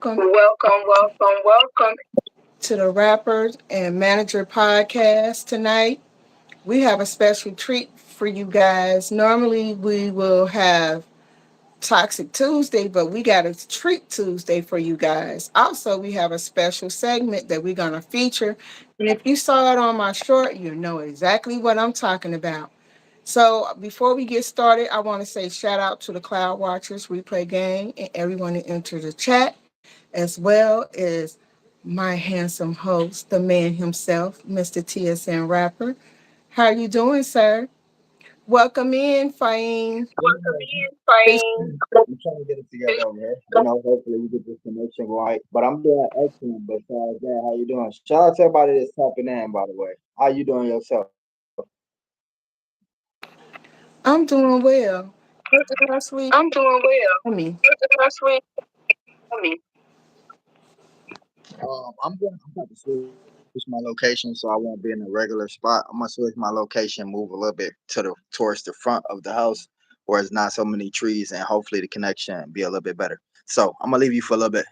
Welcome to the Rappers and Manager podcast tonight. We have a special treat for you guys. Normally, we will have Toxic Tuesday, but we got a treat Tuesday for you guys. Also, we have a special segment that we're going to feature. And if you saw it on my short, you know exactly what I'm talking about. So, before we get started, I want to say shout out to the Cloud Watchers Replay Gang and everyone that entered the chat, as well as my handsome host, the man himself, Mr. TSN Rapper. How are you doing, sir? Welcome in, Fahim. I'm trying to get it together over here. Hopefully we get this connection right. But I'm doing excellent. Besides that, how you doing? Shout out to everybody that's tapping in, by the way. How you doing yourself? I'm doing well. Last week, I'm doing well. I mean, Last week, I mean, I'm about to switch my location, so I won't be in a regular spot. I'm gonna switch my location, move a little bit towards the front of the house, where it's not so many trees, and hopefully the connection be a little bit better. So I'm gonna leave you for a little bit.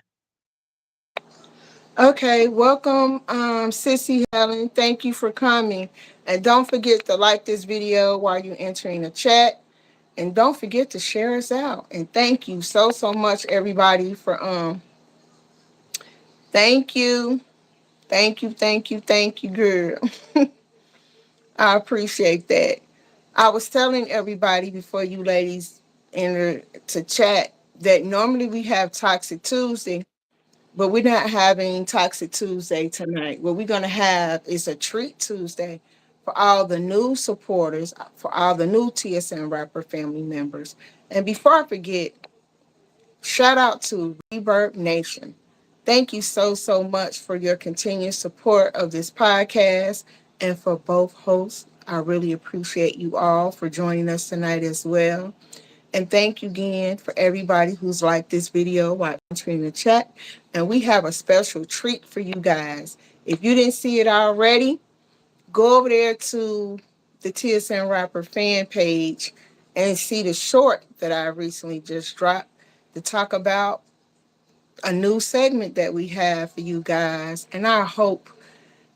okay, welcome, Sissy Helen. Thank you for coming. And don't forget to like this video while you're entering the chat. And don't forget to share us out. And thank you so much, everybody, for thank you. Thank you, girl. I appreciate that. I was telling everybody before you ladies enter to chat that normally we have Toxic Tuesday, but we're not having Toxic Tuesday tonight. What we're going to have is a Treat Tuesday for all the new supporters, for all the new TSN Rapper family members. And before I forget, shout out to Reverb Nation. Thank you so much for your continued support of this podcast and for both hosts. I really appreciate you all for joining us tonight as well. And thank you again for everybody who's liked this video while entering the chat. And we have a special treat for you guys. If you didn't see it already, go over there to the TSN Rapper fan page and see the short that I recently just dropped to talk about a new segment that we have for you guys. And I hope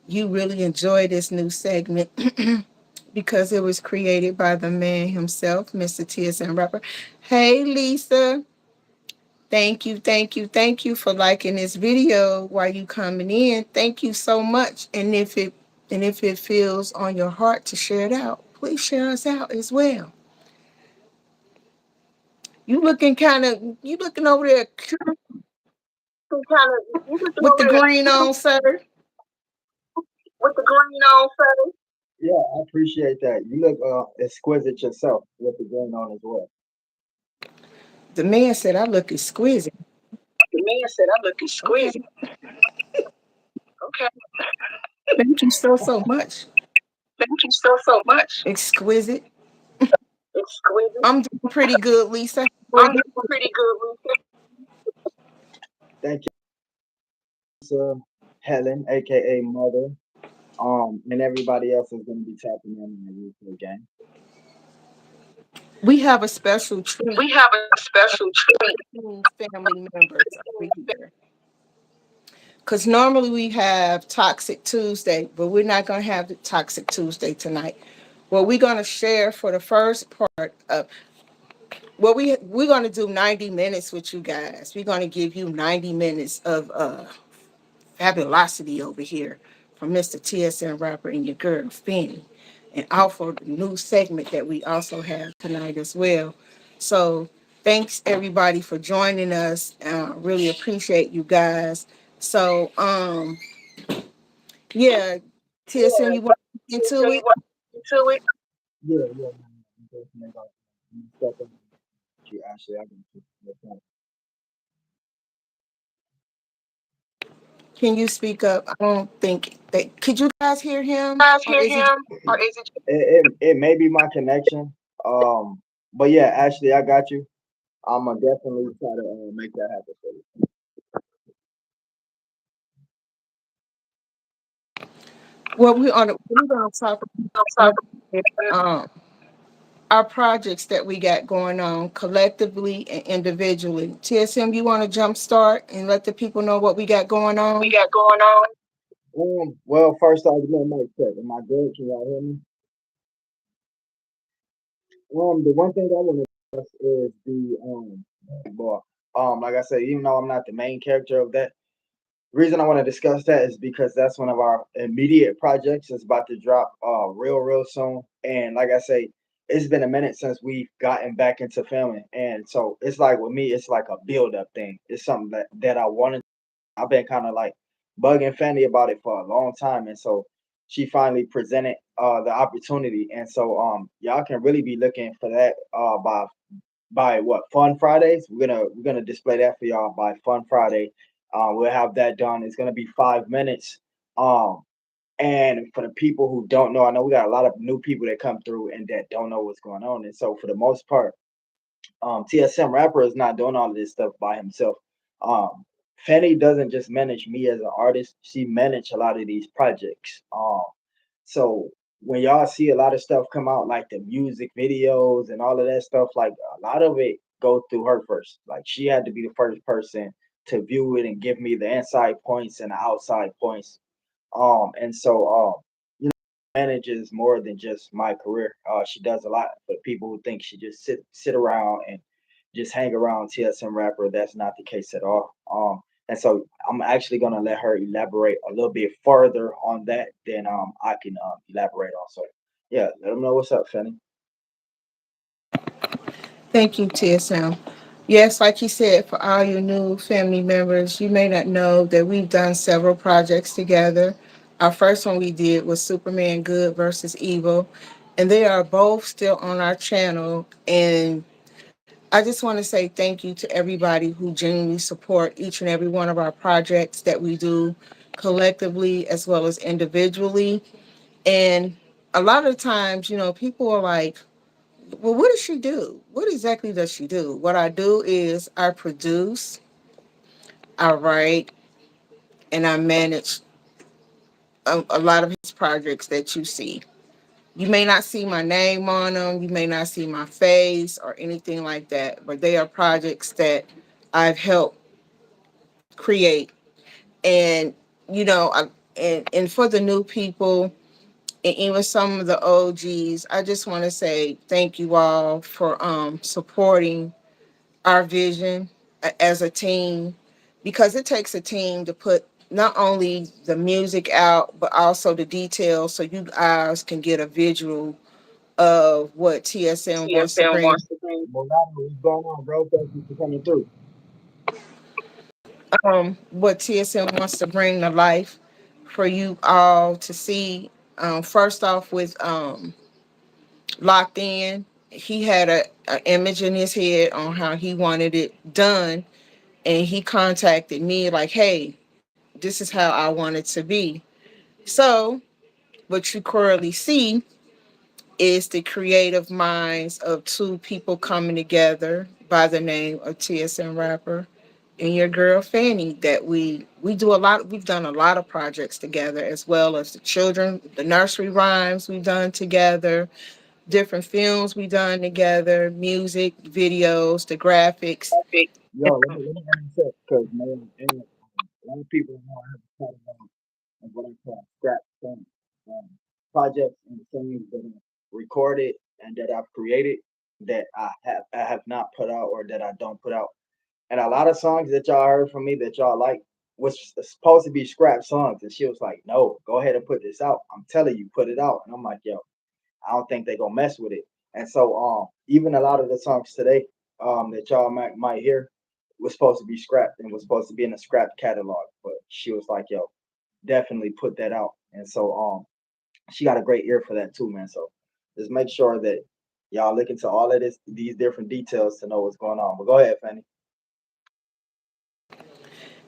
you really enjoy this new segment because it was created by the man himself, Mr. TSN Rapper. Hey, Lisa. Thank you for liking this video while you coming in. Thank you so much. And if it feels on your heart to share it out, please share us out as well. You looking over there with the green on, sir. With the green on, sir. Yeah, I appreciate that. You look exquisite yourself with the green on as well. The man said I look exquisite. The man said I look exquisite. Okay. Thank you so much. Thank you so much. Exquisite. Exquisite. I'm doing pretty good, Lisa. I'm doing pretty good, Lisa. Thank you, sir. Helen, aka Mother. And everybody else is gonna be tapping in the replay game. We have a special treat. We have a special treat. Family members over here. Because normally we have Toxic Tuesday, but we're not going to have the Toxic Tuesday tonight. Well, we're going to share for the first part of we're going to do 90 minutes with you guys. We're going to give you 90 minutes of fabulosity over here from Mr. TSN Rapper and your girl, Fanny, and offer the new segment that we also have tonight as well. So thanks everybody for joining us. Really appreciate you guys. So yeah, TSN, you want to get into it? Into it? Yeah, yeah. I'm definitely gonna step in. Ashley, I can no. Can you speak up? I don't think that. Could you guys hear him? Guys Or hear is it? him? Or is it? It may be my connection. But yeah, Ashley, I got you. I'm gonna definitely try to make that happen for you. Well, we're gonna talk about um our projects that we got going on collectively and individually. TSM, you want to jumpstart and let the people know what we got going We on? got going on. Well, first off, let me check. Am I good? Can y'all hear me? The one thing I want to discuss is boy, like I said, even though I'm not the main character of that, reason I want to discuss that is because that's one of our immediate projects. It's about to drop real soon. And like I say, it's been a minute since we've gotten back into filming. And so it's like with me, it's like a build up thing. It's something that I wanted. I've been kind of like bugging Fanny about it for a long time. And so she finally presented the opportunity. And so y'all can really be looking for that by what Fun Fridays. We're gonna display that for y'all by Fun Friday. We'll have that done. It's gonna be 5 minutes. Um, and for the people who don't know, I know we got a lot of new people that come through and that don't know what's going on. And so for the most part, TSM Rapper is not doing all of this stuff by himself. Um, Fanny doesn't just manage me as an artist; she managed a lot of these projects. So when y'all see a lot of stuff come out, like the music videos and all of that stuff, like a lot of it go through her first. Like she had to be the first person to view it and give me the inside points and the outside points. And so manages more than just my career. She does a lot for people who think she just sit around and just hang around TSM Rapper. That's not the case at all. And so I'm actually gonna let her elaborate a little bit further on that than I can elaborate on. So yeah, let them know what's up, Fanny. Thank you, TSM. Yes, like you said, for all your new family members, you may not know that we've done several projects together. Our first one we did was Superman Good versus Evil, and they are both still on our channel. And I just want to say thank you to everybody who genuinely support each and every one of our projects that we do collectively as well as individually. And a lot of times, people are like, well, what does she do? What exactly does she do? What I do is I produce, I write, and I manage a lot of his projects that you see. You may not see my name on them, you may not see my face or anything like that, but they are projects that I've helped create. And, and for the new people, and even some of the OGs, I just want to say thank you all for supporting our vision as a team, because it takes a team to put not only the music out but also the details so you guys can get a visual of what TSM wants to TSM bring, wants to bring. Morado, what's going on, bro? Thank you for coming through. what TSM wants to bring to life for you all to see. First off with Locked In, he had a image in his head on how he wanted it done, and he contacted me like, hey, this is how I want it to be. So what you currently see is the creative minds of two people coming together by the name of TSM Rapper and your girl Fanny. That we do a lot. We've done a lot of projects together, as well as the children, the nursery rhymes we've done together, different films we've done together, music, videos, the graphics. Yo, let me interject because man, a lot of people know I have a part of what I call scrap film um, projects and things that I've recorded and that I've created that I have not put out or that I don't put out. And a lot of songs that y'all heard from me that y'all like was supposed to be scrap songs, and she was like, "No, go ahead and put this out. I'm telling you, put it out." And I'm like, "Yo, I don't think they gonna mess with it." And so even a lot of the songs today that y'all might hear was supposed to be scrapped and was supposed to be in a scrap catalog. But she was like, "Yo, definitely put that out." And so she got a great ear for that too, man. So just make sure that y'all look into all of these different details to know what's going on. But go ahead, Fanny.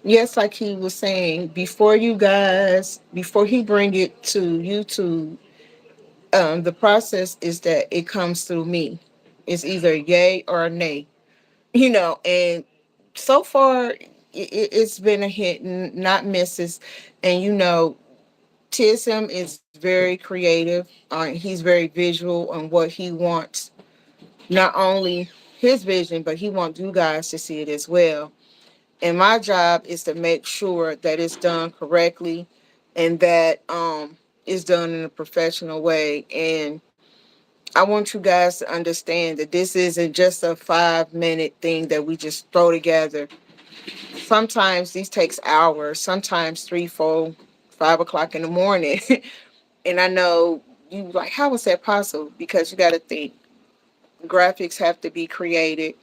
Yes, like he was saying, before he bring it to YouTube, the process is that it comes through me. It's either yay or a nay, and so far it's been a hit and not misses. And TSM is very creative. He's very visual on what he wants not only his vision, but he wants you guys to see it as well. And my job is to make sure that it's done correctly and that it's done in a professional way. And I want you guys to understand that this isn't just a 5 minute thing that we just throw together. Sometimes these takes hours, sometimes 3, 4, 5 o'clock in the morning. And I know you like, how is that possible? Because you got to think graphics have to be created,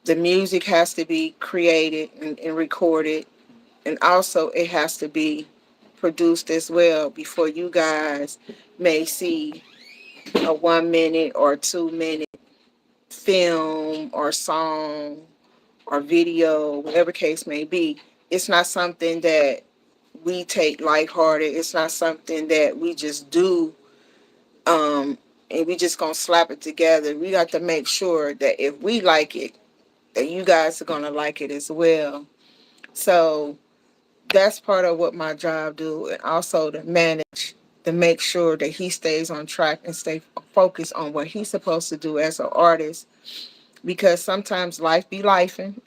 the music has to be created and recorded, and also it has to be produced as well before you guys may see a 1 minute or 2 minute film or song or video, whatever case may be. It's not something that we take lighthearted. It's not something that we just do um and we just gonna slap it together. We got to make sure that if we like it, that you guys are gonna like it as well. So that's part of what my job do, and also to manage, to make sure that he stays on track and stay focused on what he's supposed to do as an artist, because sometimes life be lifing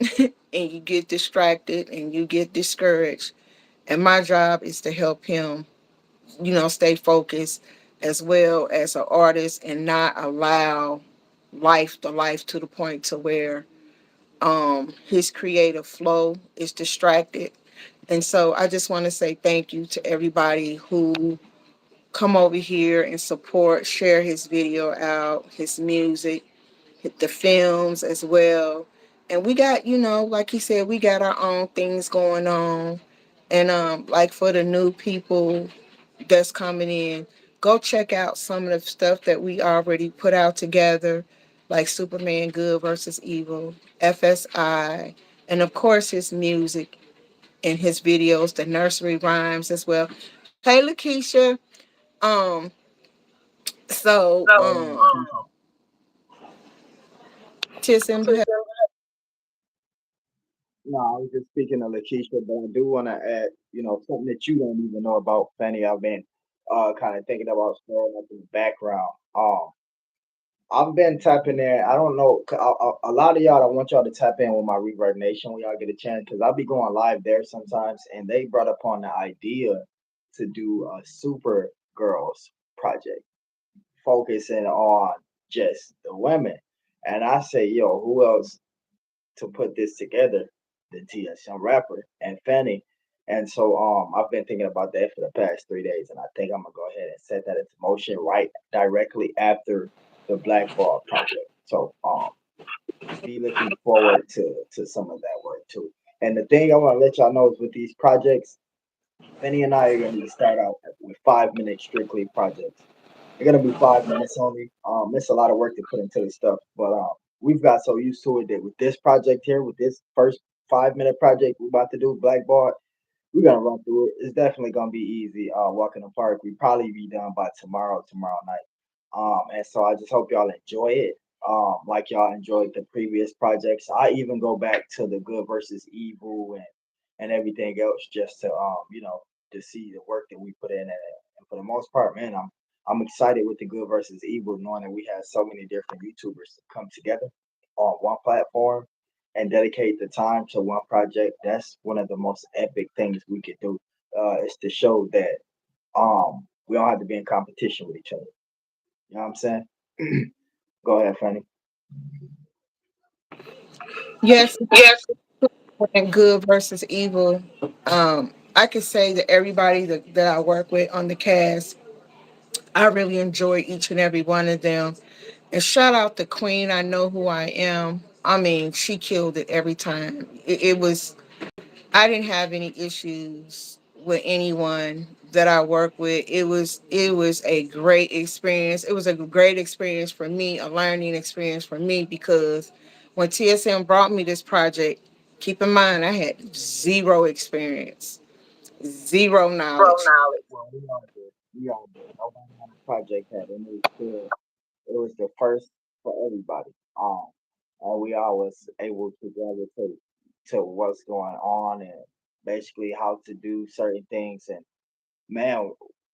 and you get distracted and you get discouraged, and my job is to help him, stay focused as well as an artist and not allow life to the point to where his creative flow is distracted. And so I just want to say thank you to everybody who come over here and support, share his video out, his music, the films as well. And we got, like he said, we got our own things going on. And like for the new people that's coming in, go check out some of the stuff that we already put out together, like Superman Good versus Evil, FSI, and of course his music and his videos, the nursery rhymes as well. Hey Lakeisha, um, so TSM, you have. No, I was just speaking to Lakeisha, but I do want to add, something that you don't even know about Fanny. I've been kind of thinking about storing up in the background. I've been tapping in. I don't know. A lot of y'all, I want y'all to tap in with my Reverb Nation when y'all get a chance, because I'll be going live there sometimes. And they brought upon the idea to do a Super Girls project, focusing on just the women. And I say, yo, who else to put this together? The TSM rapper and Fanny. And so I've been thinking about that for the past 3 days, and I think I'm gonna go ahead and set that into motion right directly after the Blackball project. So be looking forward to some of that work too. And the thing I want to let y'all know is with these projects, Benny and I are going to start out with 5 minute strictly projects. They're going to be 5 minutes only. It's a lot of work to put into this stuff, but we've got so used to it that with this project here, with this first 5 minute project we're about to do, Blackball, we're gonna run through it. It's definitely gonna be easy. Walk in the park. We probably be done by tomorrow night. And so I just hope y'all enjoy it. Like y'all enjoyed the previous projects. I even go back to the Good versus Evil and everything else just to to see the work that we put in. And for the most part, man, I'm excited with the Good versus Evil, knowing that we have so many different YouTubers to come together on one platform and dedicate the time to one project. That's one of the most epic things we could do. Is to show that we don't have to be in competition with each other. You know what I'm saying? Go ahead, Fanny. Yes, and good versus evil. I could say that everybody that I work with on the cast, I really enjoy each and every one of them. And shout out to Queen. I know who I am. I mean, she killed it every time. It was, I didn't have any issues with anyone that I work with. It was a great experience. It was a great experience for me, a learning experience for me, because when TSM brought me this project, keep in mind I had zero experience, zero knowledge. Well, we all did. We all did. Nobody on the project had any experience. It was the first for everybody. And we all was able to gather to what's going on and basically how to do certain things. And man,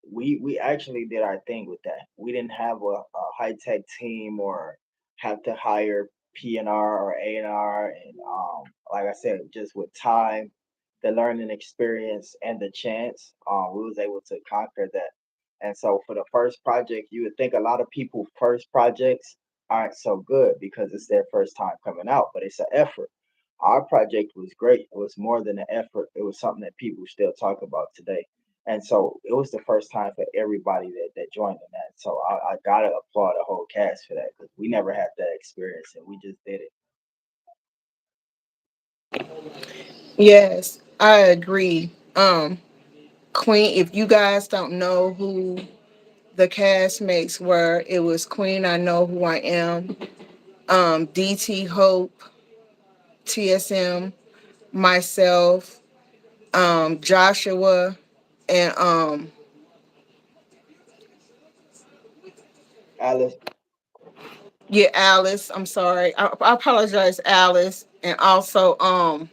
we actually did our thing with that. We didn't have a high tech team or have to hire P&R or A&R, and like I said, just with time, the learning experience, and the chance, we was able to conquer that. And so for the first project, you would think a lot of people first projects aren't so good because it's their first time coming out, but it's an effort. Our project was great. It was more than an effort. It was something that people still talk about today. And so it was the first time for everybody that joined in that. So I gotta applaud the whole cast for that because we never had that experience and we just did it. Yes, I agree. Queen, if you guys don't know who the castmates were, it was Queen I Know Who I Am, DT Hope, TSM, myself, Joshua, and Alice, yeah, Alice. I'm sorry. I apologize, Alice, and also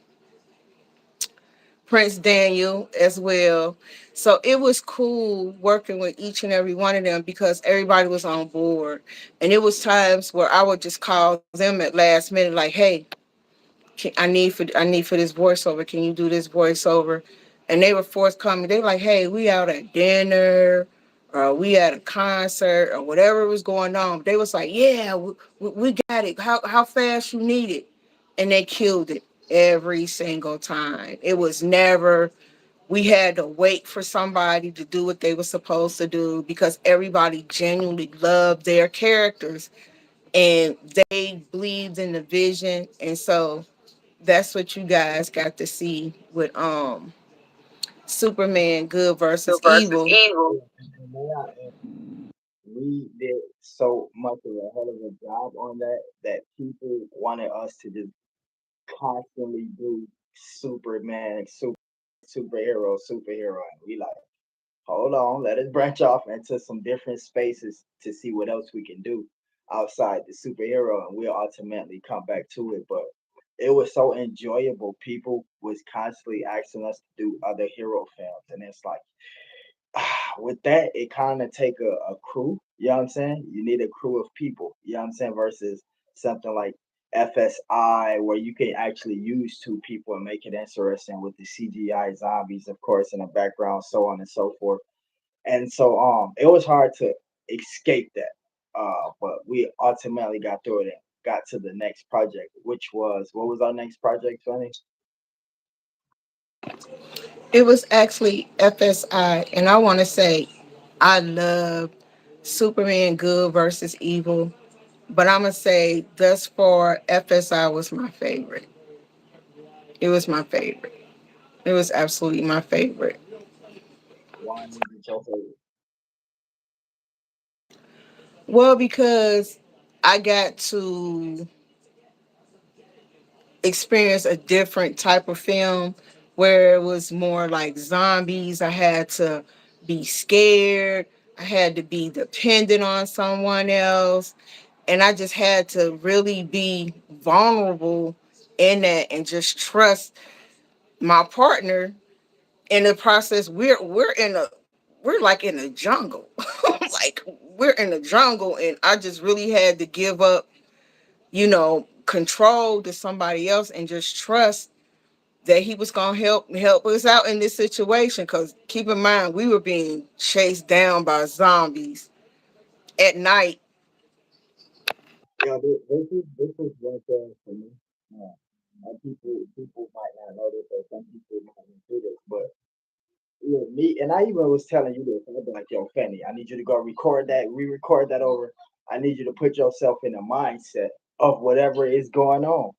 Prince Daniel as well. So it was cool working with each and every one of them because everybody was on board. And it was times where I would just call them at last minute, like, "Hey, I need for this voiceover. Can you do this voiceover?" And they were forthcoming. They were like, "Hey, we out at dinner, or we at a concert, or whatever was going on." They was like, "Yeah, we got it. How fast you need it?" And they killed it every single time. It was never we had to wait for somebody to do what they were supposed to do because everybody genuinely loved their characters and they believed in the vision. And so that's what you guys got to see with Superman Good versus versus Evil. evil. And we did so much of a hell of a job on that that people wanted us to just constantly do Superman, superhero, and we like, hold on, let us branch off into some different spaces to see what else we can do outside the superhero, and we'll ultimately come back to it. But it was so enjoyable. People was constantly asking us to do other hero films, and it's like with that, it kind of take a crew. You know what I'm saying? You need a crew of people. You know what I'm saying? Versus something like FSI, where you can actually use two people and make it interesting with the CGI zombies, of course, in the background, so on and so forth. And so, it was hard to escape that. But we ultimately got through it and got to the next project, which was what was our next project, Sonny? It was actually FSI, and I want to say I love Superman Good versus Evil, but I'm gonna say thus far FSI was my favorite. It was my favorite. It was absolutely my favorite. One is it your favorite? Well, because I got to experience a different type of film where it was more like zombies. I had to be scared. I had to be dependent on someone else. And I just had to really be vulnerable in that and just trust my partner in the process. We're like in a jungle. Like we're in a jungle and I just really had to give up, control to somebody else and just trust that he was gonna help us out in this situation. Cause keep in mind we were being chased down by zombies at night. Yeah, this is one thing for me. People might not know this, or some people might not do this, but yeah, me and I even was telling you this. I'd be like, "Yo, Fanny, I need you to go record that, re-record that over. I need you to put yourself in a mindset of whatever is going on."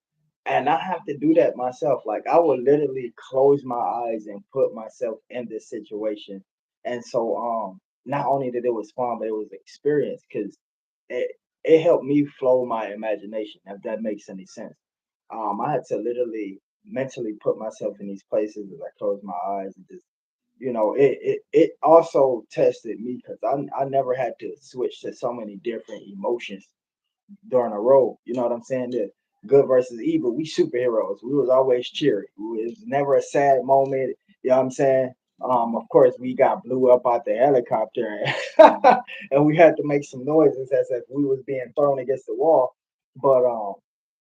And I have to do that myself. Like I will literally close my eyes and put myself in this situation. And so, not only that it was fun, but it was experience because it it helped me flow my imagination. If that makes any sense. I had to literally mentally put myself in these places as I closed my eyes and just it also tested me because I never had to switch to so many different emotions during a role. You know what I'm saying? The good versus evil. We superheroes. We was always cheery. It was never a sad moment. You know what I'm saying? Of course, we got blew up out the helicopter, and, and we had to make some noises as if we was being thrown against the wall. But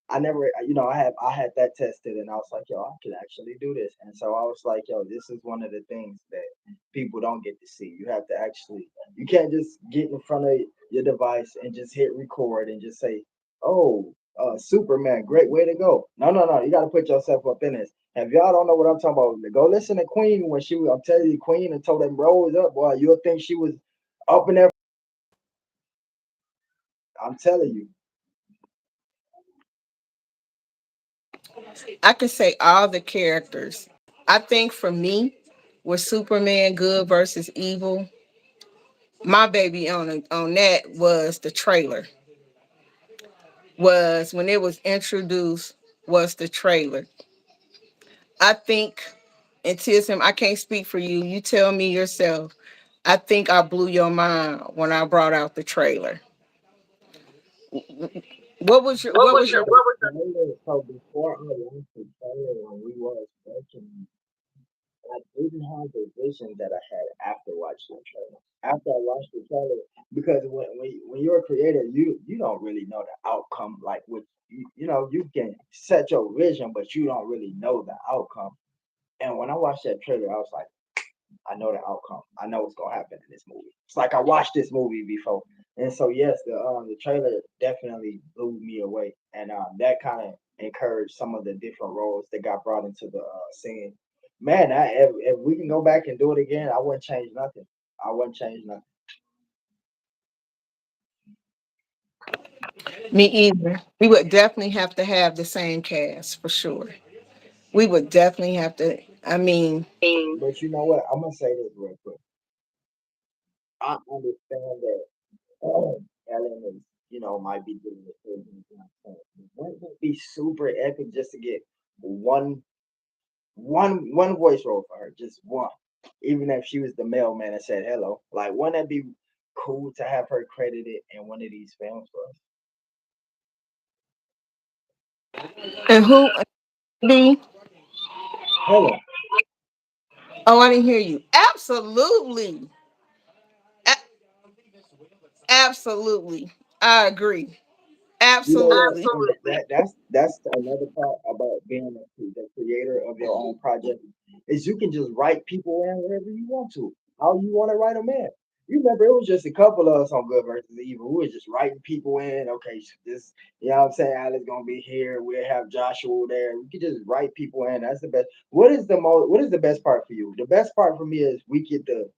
I never, I had that tested, and I was like, yo, I can actually do this. And so I was like, yo, this is one of the things that people don't get to see. You have to actually, you can't just get in front of your device and just hit record and just say, oh, Superman, great way to go. No, no, no, you got to put yourself up in this. If y'all don't know what I'm talking about, go listen to Queen when she was, I'm telling you, Queen and told them rose up, boy, you'll think she was up in there. I'm telling you. I can say all the characters. I think for me, with Superman good versus evil, my baby on that was the trailer. Was when it was introduced was the trailer. I think and Tism, I can't speak for you. You tell me yourself. I think I blew your mind when I brought out the trailer. What what was was your your what was the so before I watched the trailer when we was working, I didn't have the vision that I had after watching the trailer. After I watched the trailer, because when you're a creator, you don't really know the outcome. Like what you can set your vision, but you don't really know the outcome. And when I watched that trailer, I was like, I know the outcome. I know what's gonna happen in this movie. It's like I watched this movie before, and so yes, the trailer definitely blew me away, and that kind of encouraged some of the different roles that got brought into the scene. Man, if we can go back and do it again, I wouldn't change nothing. I wouldn't change nothing. Me either. We would definitely have to have the same cast for sure. We would definitely have to. I mean, But you know what? I'm gonna say this real quick. I understand that Ellen is, might be doing the thing. Wouldn't it be super epic just to get one one voice role for her, just one. Even if she was the mailman and said hello. Like, wouldn't that be cool to have her credited in one of these films for us? and who be? Hello. Oh, I didn't hear you. Absolutely, absolutely. I agree. You know what? Absolutely. And that's another part about being the creator of your own project is you can just write people in wherever you want to, how you want to write them in. You remember it was just a couple of us on Good versus Evil. We was just writing people in. Okay, so this, what I'm saying, Alex gonna be here. We'll have Joshua there. We could just write people in. That's the best. What is the best part for you? The best part for me is we get to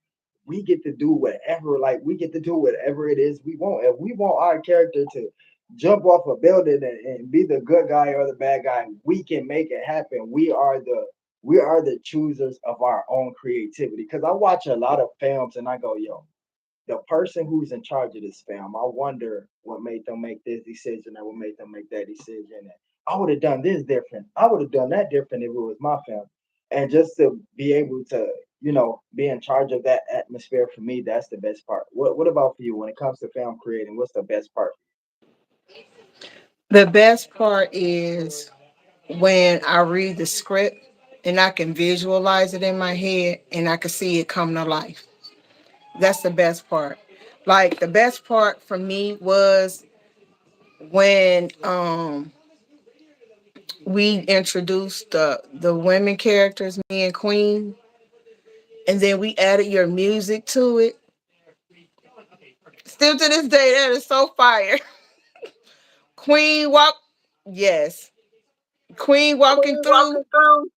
do whatever, like we get to do whatever it is we want. If we want our character to jump off a building and be the good guy or the bad guy, we can make it happen. We are the choosers of our own creativity. Because I watch a lot of films and I go, yo, the person who's in charge of this film, I wonder what made them make this decision and what made them make that decision. And I would have done this different. I would have done that different if it was my film. And just to be able to, be in charge of that atmosphere for me, that's the best part. What about for you when it comes to film creating? What's the best part? The best part is when I read the script and I can visualize it in my head and I can see it come to life. That's the best part. Like the best part for me was when we introduced the women characters, me and Queen, and then we added your music to it. Still to this day, that is so fire. Queen walk, yes. Queen walking Queen through. walking through.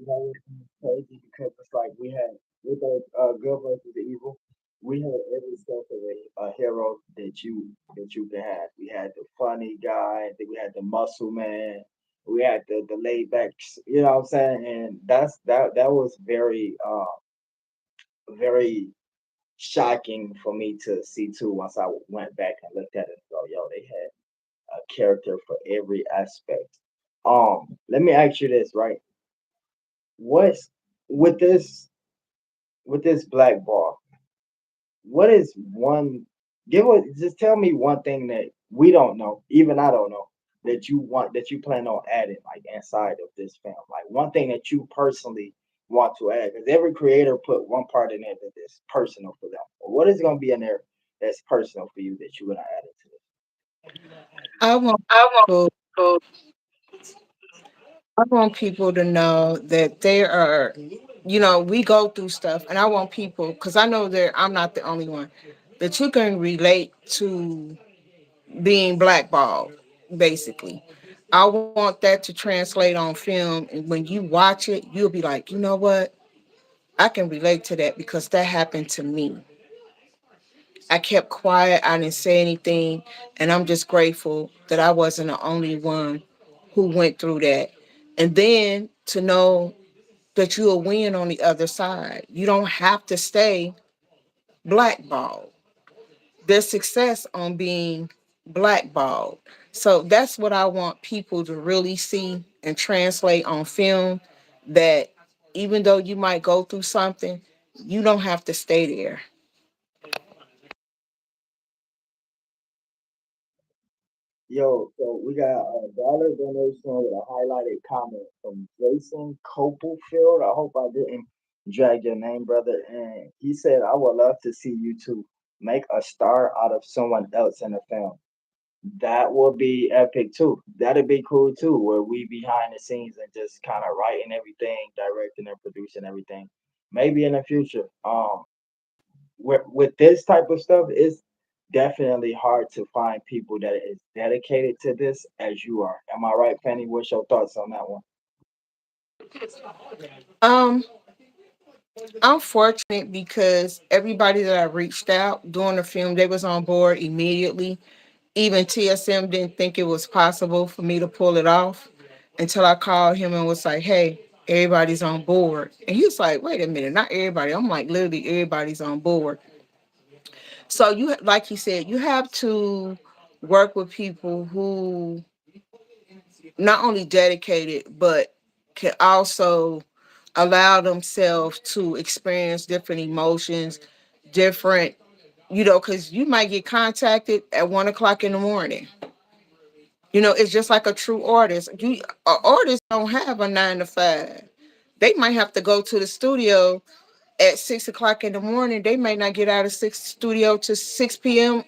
It's crazy because it's like we had with the good versus the evil, we had every step of a hero that you can have. We had the funny guy, then we had the muscle man, we had the laid back, what I'm saying? And that was very shocking for me to see too once I went back and looked at it. So yo, they had a character for every aspect. Let me ask you this, right? What's with this black ball? What is one? Just tell me one thing that we don't know, even I don't know, that you plan on adding like inside of this film. Like one thing that you personally want to add, because every creator put one part in there that is personal for them. What is going to be in there that's personal for you that you want to add into I want I want people people. I want people to know that there are, we go through stuff, and I want people, because I know that I'm not the only one, that you can relate to being blackballed, basically. I want that to translate on film, and when you watch it, you'll be like, you know what? I can relate to that because that happened to me. I kept quiet, I didn't say anything, and I'm just grateful that I wasn't the only one who went through that. And then to know that you'll win on the other side. You don't have to stay blackballed. There's success on being blackballed. So that's what I want people to really see and translate on film, that even though you might go through something, you don't have to stay there. Yo, so we got a dollar donation with a highlighted comment from Jason Copelfield. I hope I didn't drag your name, brother. And he said, I would love to see you two make a star out of someone else in the film. That will be epic too. That'd be cool too, where we behind the scenes and just kind of writing everything, directing and producing everything. Maybe in the future. With this type of stuff, it's definitely hard to find people that is dedicated to this as you are. Am I right, Fanny? What's your thoughts on that one? Um, I'm fortunate because everybody that I reached out during the film, they was on board immediately. Even TSM didn't think it was possible for me to pull it off until I called him and was like, hey, everybody's on board. And he was like, wait a minute, not everybody. I'm like, literally, everybody's on board. So you, like he said, you have to work with people who not only dedicated, but can also allow themselves to experience different emotions, different, because you might get contacted at 1 o'clock in the morning. It's just like a true artist. Artists don't have a 9 to 5. They might have to go to the studio at 6 o'clock in the morning. They may not get out of six studio to 6 p.m.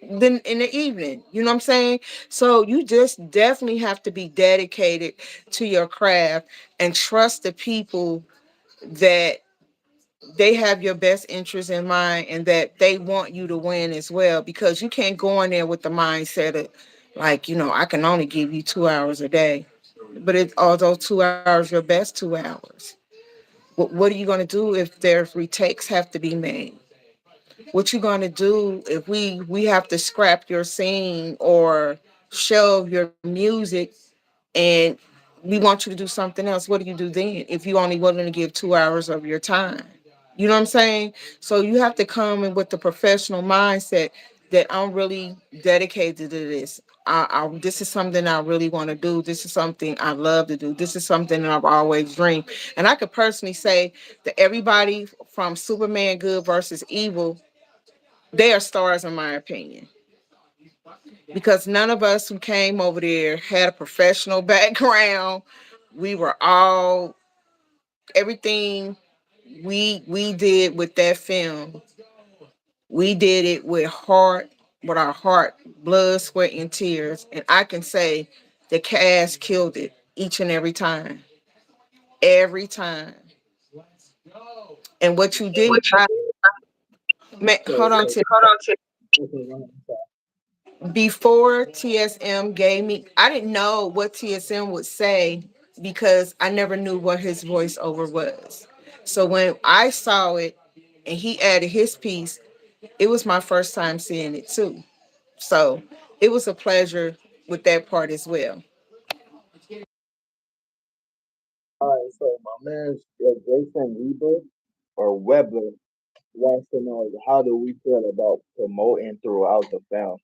then in the evening. You know what I'm saying? So you just definitely have to be dedicated to your craft and trust the people that they have your best interest in mind and that they want you to win as well, because you can't go in there with the mindset of like, I can only give you 2 hours a day. But it's although 2 hours your best 2 hours. What are you going to do if their retakes have to be made? What you going to do if we have to scrap your scene or shelve your music, and we want you to do something else? What do you do then if you only willing to give 2 hours of your time? You know what I'm saying? So you have to come in with the professional mindset that I'm really dedicated to this. This is something I really want to do. This is something I love to do. This is something that I've always dreamed. And I could personally say that everybody from Superman Good versus Evil, they are stars in my opinion, because none of us who came over there had a professional background. We were all, everything we did with that film, we did it with our heart, blood, sweat, and tears. And I can say the cast killed it each and every time. Every time. And what you did, What you hold so on so to, hold on to okay, go ahead. before TSM gave me, I didn't know what TSM would say because I never knew what his voiceover was. So when I saw it and he added his piece, it was my first time seeing it too. So it was a pleasure with that part as well. All right, so my man Jason Weber or Weber wants to know how do we feel about promoting throughout the film?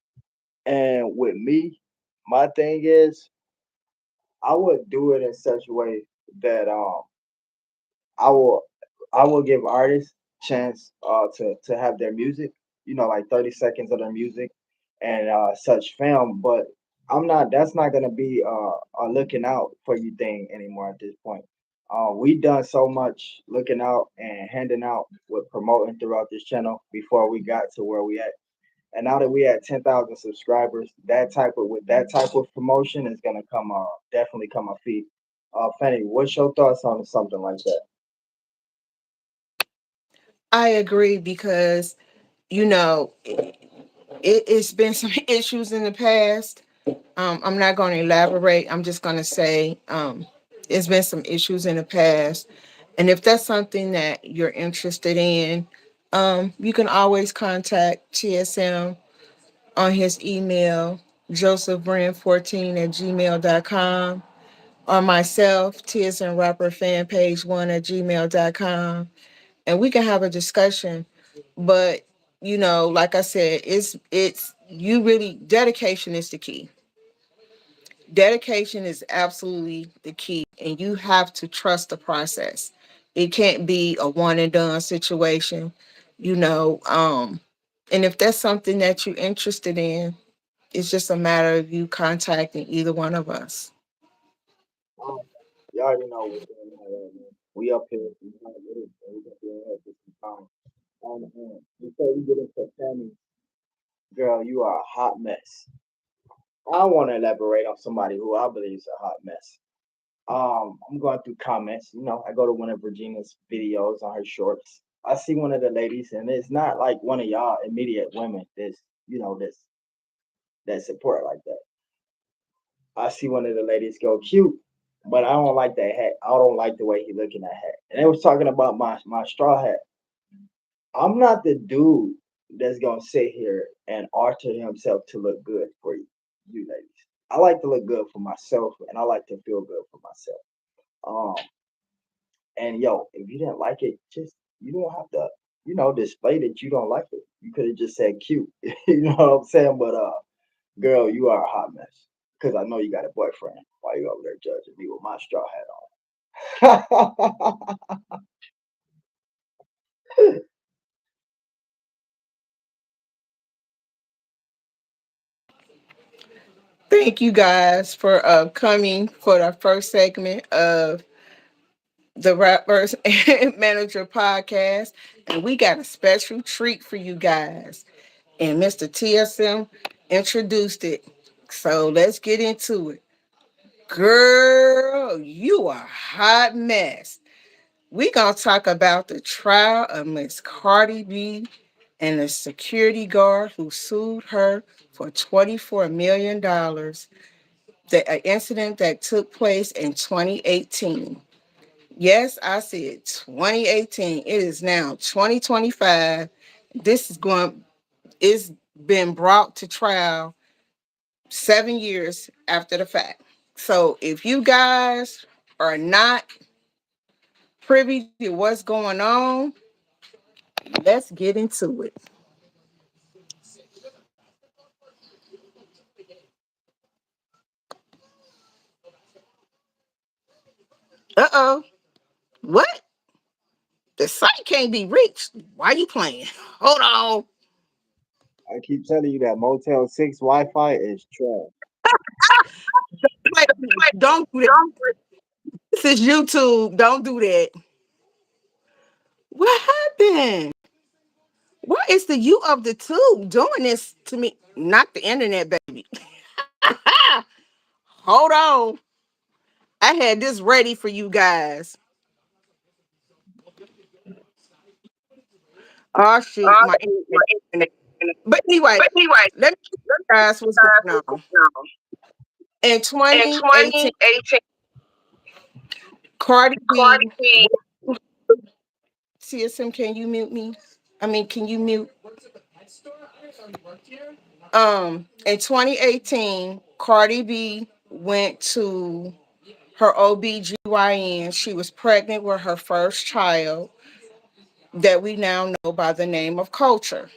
And with me, my thing is I would do it in such a way that I will I will give artists chance to have their music, like 30 seconds of their music and such film, but I'm not that's not gonna be a looking out for you thing anymore at this point. We done so much looking out and handing out with promoting throughout this channel before we got to where we at. And now that we at 10,000 subscribers, that type of with that type of promotion is gonna come definitely come my feet. Fanny, what's your thoughts on something like that? I agree because, it's been some issues in the past. I'm not going to elaborate. I'm just going to say it's been some issues in the past. And if that's something that you're interested in, you can always contact TSM on his email, josephbrand14@gmail.com, or myself, TSM Rapper Fan Page 1@gmail.com, and we can have a discussion. But like I said, it's you really dedication is the key. Dedication is absolutely the key, and you have to trust the process. It can't be a one and done situation, you know. And if that's something that you're interested in, it's just a matter of you contacting either one of us. Um, you already know what's going on right now. We up here, we gonna get it, and we gonna be in here for some time. Before we get into Fanny, girl, you are a hot mess. I want to elaborate on somebody who I believe is a hot mess. I'm going through comments. I go to one of Regina's videos on her shorts. I see one of the ladies, and it's not like one of y'all immediate women this that support like that. I see one of the ladies go cute, but I don't like that hat. I don't like the way he looking at hat. And they was talking about my straw hat. I'm not the dude that's gonna sit here and alter himself to look good for you ladies. I like to look good for myself, and I like to feel good for myself. Um, and yo, if you didn't like it, just you don't have to, display that you don't like it. You could have just said cute. You know what I'm saying? But girl, you are a hot mess. Cause I know you got a boyfriend. Why you over there judging me with my straw hat on? Thank you guys for coming for the first segment of the Rappers and Manager podcast. And we got a special treat for you guys. And Mr. TSM introduced it. So let's get into it. Girl, you are a hot mess. We gonna talk about the trial of Miss Cardi B and the security guard who sued her for $24 million. The incident that took place in 2018. Yes, I said 2018. It is now 2025. This is going. It's been brought to trial 7 years after the fact. So if you guys are not privy to what's going on, let's get into it. Uh-oh. What? The site can't be reached. Why you playing? Hold on. I keep telling you that Motel 6 Wi-Fi is trash. Wait, don't do that. This is YouTube. Don't do that. What happened? Why is the you of the two doing this to me? Not the internet, baby. Hold on. I had this ready for you guys. Oh shoot, my internet. But anyway, let me tell you guys what's going on. In 2018, Cardi B, CSM, can you mute me? I mean, can you mute? In 2018, Cardi B went to her OBGYN. She was pregnant with her first child that we now know by the name of Culture.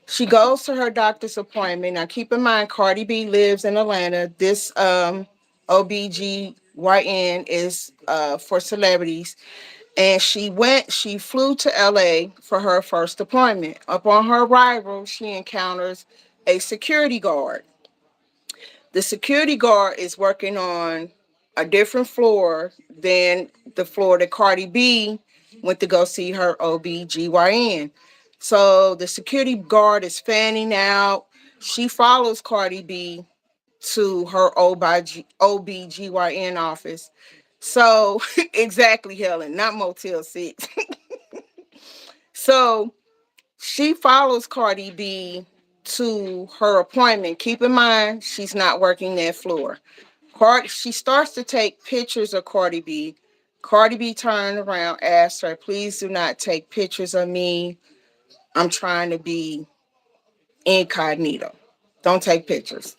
She goes to her doctor's appointment. Now, keep in mind, Cardi B lives in Atlanta. This OBGYN is for celebrities. And she flew to LA for her first appointment. Upon her arrival, she encounters a security guard. The security guard is working on a different floor than the floor that Cardi B went to go see her OBGYN. So the security guard is fanning out. She follows Cardi B to her OBGYN office. So exactly, Helen, not Motel 6. So she follows Cardi B to her appointment. Keep in mind, she's not working that floor. She starts to take pictures of Cardi B. Cardi B turned around, asked her, please do not take pictures of me. I'm trying to be incognito. Don't take pictures.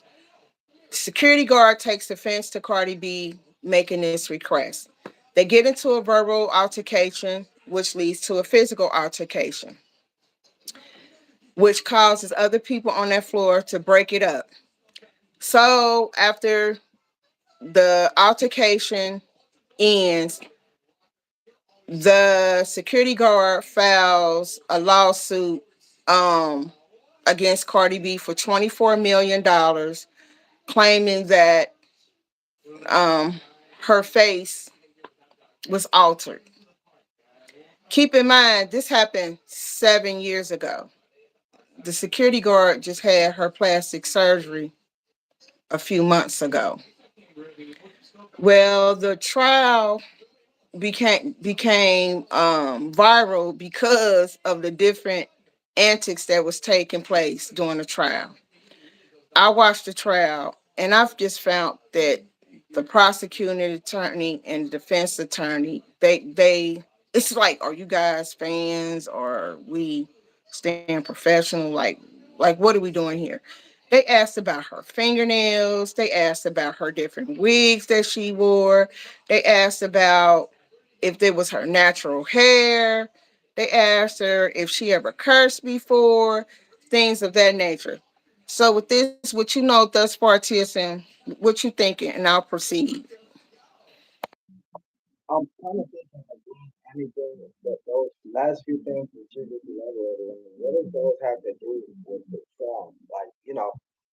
Security guard takes offense to Cardi B making this request. They get into a verbal altercation, which leads to a physical altercation, which causes other people on that floor to break it up. So after the altercation ends, the security guard files a lawsuit um, against Cardi B for $24 million, claiming that um, her face was altered. Keep in mind, this happened 7 years ago. The security guard just had her plastic surgery a few months ago. Well, the trial became viral because of the different antics that was taking place during the trial. I watched the trial and I've just found that the prosecuting attorney and defense attorney, they it's like, are you guys fans or we staying professional? Like what are we doing here? They asked about her fingernails, they asked about her different wigs that she wore, they asked about if there was her natural hair, they asked her if she ever cursed before, things of that nature. So with this, what you know thus far, TSM, what you thinking, and I'll proceed. I'm kind of thinking of doing anything that those last few things that you just elaborated on. What does those have to do with the film? Like,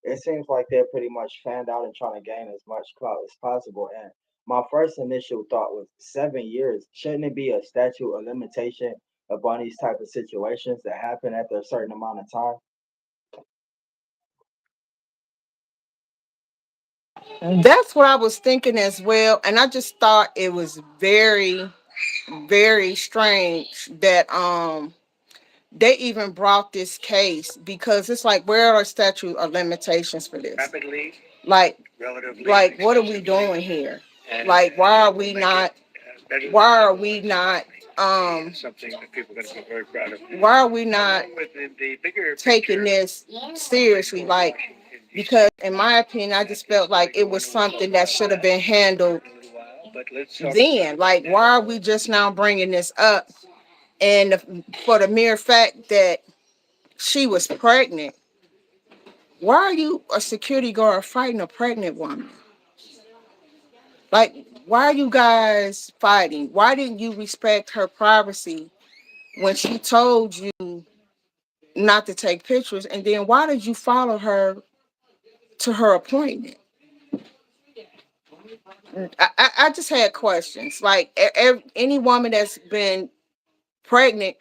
it seems like they're pretty much fanned out and trying to gain as much clout as possible. And my first initial thought was 7 years. Shouldn't it be a statute of limitation upon these type of situations that happen after a certain amount of time? That's what I was thinking as well, and I just thought it was very, very strange that they even brought this case because it's like, where are statute of limitations for this? Like, like what are we doing here? Like, why are we not why are we not taking this seriously? Like, because in my opinion, I just felt like it was something that should have been handled then. Like, why are we just now bringing this up? And for the mere fact that she was pregnant, why are you a security guard fighting a pregnant woman? Like, why are you guys fighting? Why didn't you respect her privacy when she told you not to take pictures? And then why did you follow her to her appointment? I just had questions. Like, any woman that's been pregnant,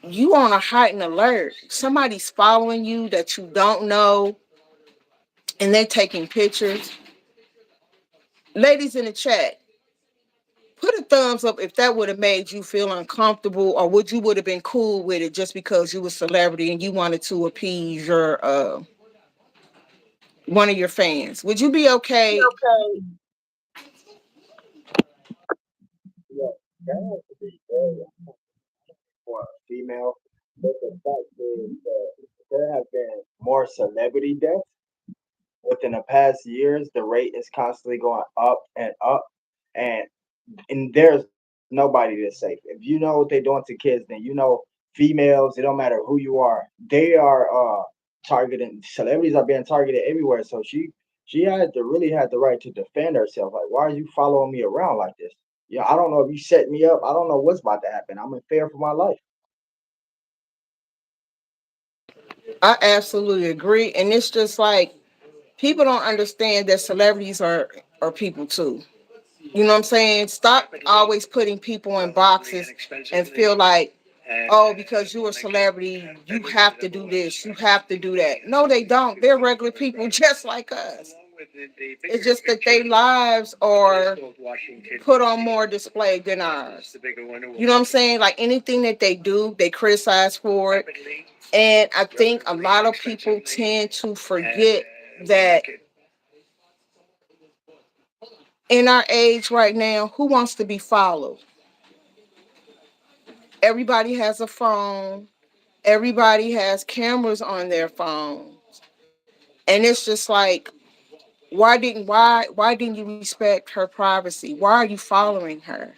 you on a heightened alert. Somebody's following you that you don't know, and they're taking pictures. Ladies in the chat, put a thumbs up if that would have made you feel uncomfortable, or would you would have been cool with it just because you were a celebrity and you wanted to appease your one of your fans. Would you be okay? Yeah, that has to be very for a female. But the fact is that there have been more celebrity deaths within the past years. The rate is constantly going up and up, and there's nobody that's safe. If you know what they're doing to kids, then females. It don't matter who you are. They are targeting celebrities are being targeted everywhere. So she had to really had the right to defend herself. Like, why are you following me around like this? Yeah, I don't know if you set me up. I don't know what's about to happen. I'm in fear for my life. I absolutely agree. And it's just like, people don't understand that celebrities are people too. You know what I'm saying? Stop always putting people in boxes and feel like oh, because you're a celebrity, you have to do this, you have to do that. No, they don't. They're regular people just like us. It's just that their lives are put on more display than ours. You know what I'm saying? Like anything that they do, they criticize for it. And I think a lot of people tend to forget that in our age right now, who wants to be followed? Everybody has a phone. Everybody has cameras on their phones. And it's just like, why didn't you respect her privacy? Why are you following her?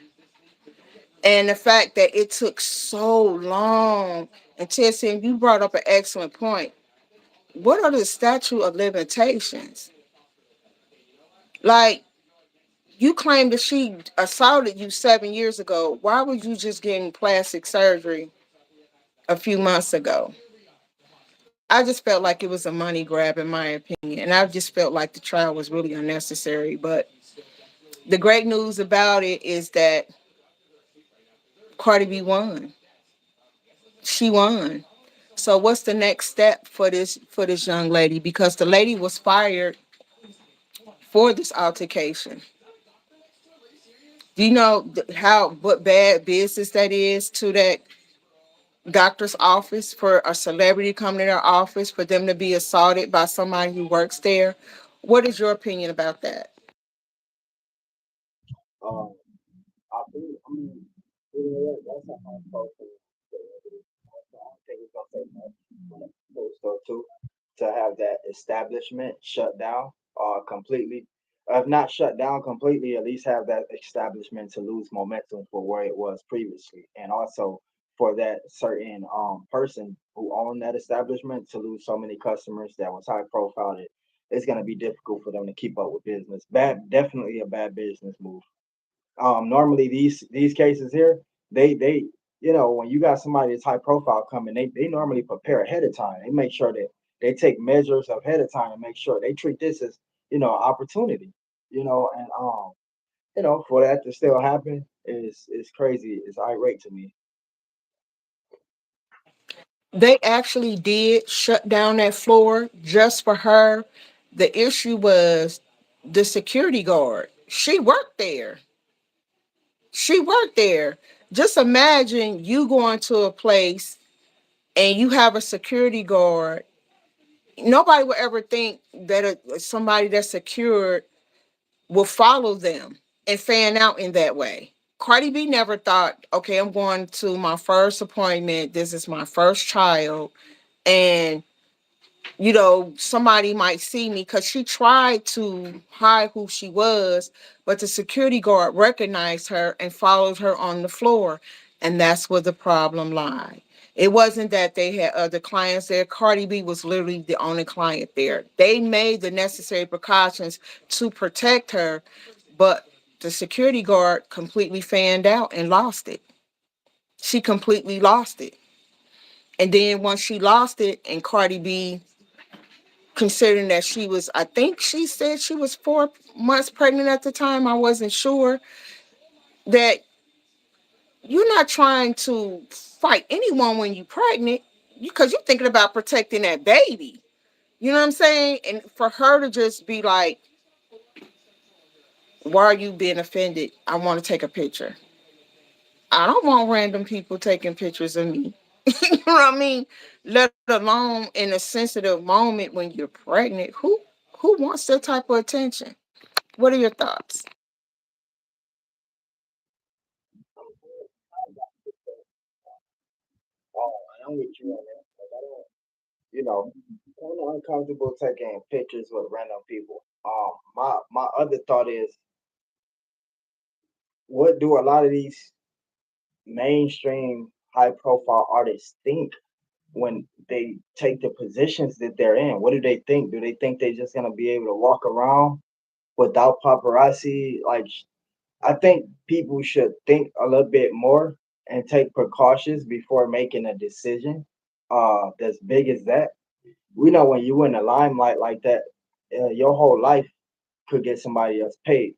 And the fact that it took so long, and Tessie, you brought up an excellent point. What are the statute of limitations? Like, you claim that she assaulted you 7 years ago. Why was you just getting plastic surgery a few months ago? I just felt like it was a money grab, in my opinion. And I just felt like the trial was really unnecessary. But the great news about it is that Cardi B won. She won. So what's the next step for this young lady? Because the lady was fired for this altercation. Do you know how what bad business that is to that doctor's office for a celebrity coming to their office for them to be assaulted by somebody who works there? What is your opinion about that? Um, I think, I mean, you know what, that's a unfortunate thing. I don't think it's gonna take much when it goes to have that establishment shut down completely. If not shut down completely, at least have that establishment to lose momentum for where it was previously. And also for that certain person who owned that establishment to lose so many customers that was high profile, it's gonna be difficult for them to keep up with business. Definitely a bad business move. Normally these cases here, they when you got somebody that's high profile coming, they normally prepare ahead of time. They make sure that they take measures ahead of time and make sure they treat this as opportunity. And for that to still happen is crazy. It's irate to me. They actually did shut down that floor just for her. The issue was the security guard. She worked there. She worked there. Just imagine you going to a place and you have a security guard. Nobody would ever think that somebody that's secured will follow them and fan out in that way. Cardi B never thought, okay, I'm going to my first appointment. This is my first child. And somebody might see me because she tried to hide who she was, but the security guard recognized her and followed her on the floor. And that's where the problem lied. It wasn't that they had other clients there. Cardi B was literally the only client there. They made the necessary precautions to protect her, but the security guard completely fanned out and lost it. She completely lost it. And then once she lost it, and Cardi B, considering that she was, I think she said she was 4 months pregnant at the time. I wasn't sure that you're not trying to fight anyone when you're pregnant because you're thinking about protecting that baby. You know what I'm saying? And for her to just be like, why are you being offended? I want to take a picture. I don't want random people taking pictures of me. You know what I mean? Let alone in a sensitive moment when you're pregnant. Who wants that type of attention? What are your thoughts? I'm with you on that. Like, I don't, you know, kind of uncomfortable taking pictures with random people. My other thought is, what do a lot of these mainstream high profile artists think when they take the positions that they're in? What do they think? Do they think they're just gonna be able to walk around without paparazzi? Like, I think people should think a little bit more and take precautions before making a decision. As big as that. We know when you in the limelight like that, your whole life could get somebody else paid,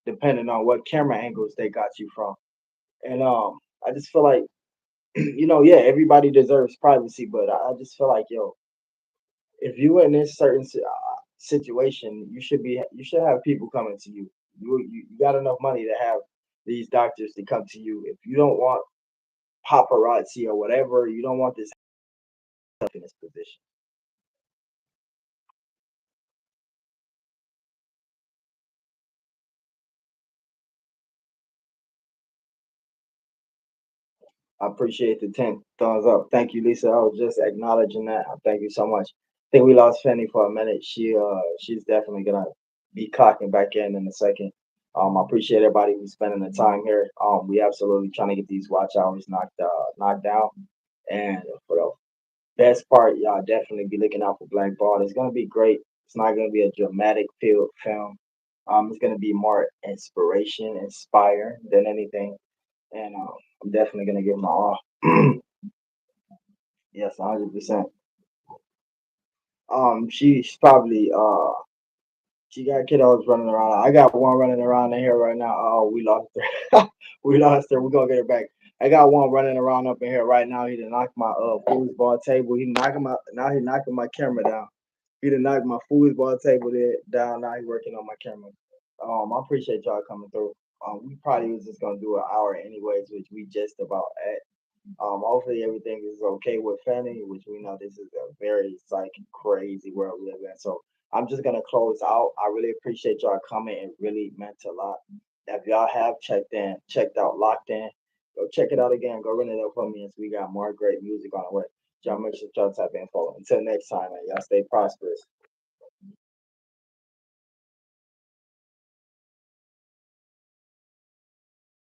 depending on what camera angles they got you from. And I just feel like Yeah, everybody deserves privacy, but I just feel like, yo, if you in this certain situation, you should have people coming to you. You got enough money to have these doctors to come to you. If you don't want paparazzi or whatever, you don't want this in this position. I appreciate the 10 thumbs up. Thank you, Lisa. I was just acknowledging that. Thank you so much. I think we lost Fanny for a minute. She's definitely gonna be clocking back in a second. I appreciate everybody who's spending the time here. We absolutely trying to get these watch hours knocked down. And for the best part, y'all definitely be looking out for Black Ball. It's gonna be great. It's not gonna be a dramatic field film. It's gonna be more inspire than anything. And I'm definitely gonna give my all. Yes, 100%. She's probably she got kiddos running around. I got one running around in here right now. Oh, we lost her. We lost her. We're gonna get her back. I got one running around up in here right now. He done knocked my foosball table. He knocking my now he knocking my camera down. He done knocked my foosball table there down. Now he working on my camera. I appreciate y'all coming through. We probably was just gonna do an hour anyways, which we just about at. Hopefully everything is okay with Fanny, which we know this is a very psychic, crazy world we live in. So I'm just gonna close out. I really appreciate y'all coming. It really meant a lot. If y'all have checked out Locked In, go check it out again. Go run it up for me as we got more great music on the way. Y'all make sure y'all tap in, follow. Until next time, man, y'all stay prosperous.